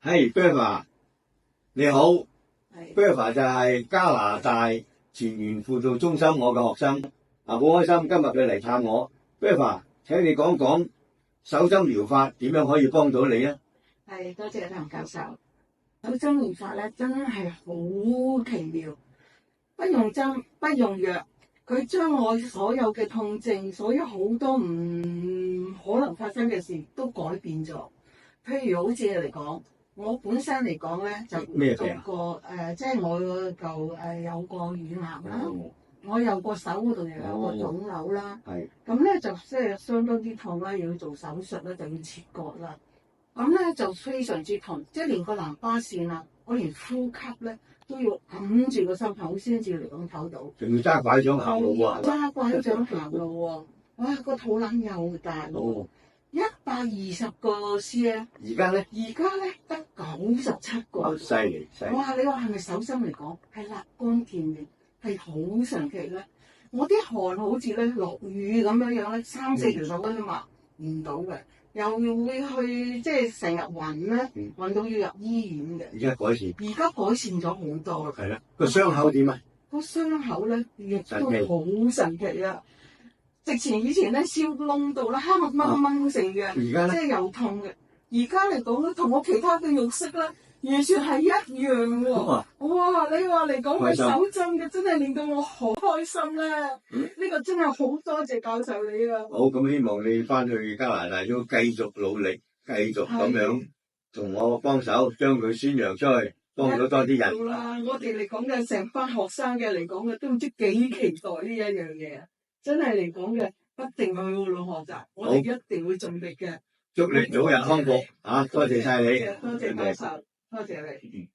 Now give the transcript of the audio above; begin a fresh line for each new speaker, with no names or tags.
係 Bertha， 你好。
係
Bertha 就係加拿大前沿輔導中心我嘅學生。好開心今日你嚟探我。Bertha， 請你講講手針療法點樣可以幫到你啊？
係，多謝譚教授。手針療法咧真係好奇妙，不用針不用藥，佢將我所有嘅痛症，所有好多唔可能發生嘅事都改變咗。譬如好似嚟講，我本身嚟講咧就做過即係我有個乳癌啦，我有個手嗰度又有個腫瘤啦，咁咧就即係相當之痛啦，要做手術咧就要切割啦，咁咧就非常之痛，即係連個淋巴腺啊，我連呼吸咧都要揞住個心口先至嚟講唞到，
仲要揸拐杖行路喎，
揸拐杖行路喎，哇個肚腩又大喎。120個 cm， 而家咧得97個，
犀利！
哇！你話係咪手針嚟講係立竿見影，係好神奇咧？我啲汗好似咧落雨咁樣樣咧，3-4條手巾都抹唔到嘅，又會去即係成日暈咧，暈到要入醫院嘅。而家改善咗好多。
係啦，個傷口點啊？
個傷口咧亦都好神奇啊！直情以前咧燒窿到啦，黑掹成嘅，即係又痛嘅。而家嚟講咧，同我其他嘅肉色咧，完全係一樣喎。哇！你話嚟講係手針嘅，真係令到我好開心咧。呢個真係好多謝教授你啊！
好，咁希望你翻去加拿大都繼續努力，繼續咁樣同我幫手，將佢宣揚出去，幫到多啲人。
好啦，我哋嚟講嘅成班學生嘅嚟講嘅，都唔知幾期待呢一樣嘢。真係嚟講嘅，不定去學習，我哋一定會盡力嘅。
祝你早日康復，多謝晒你。
多謝教授，多謝你。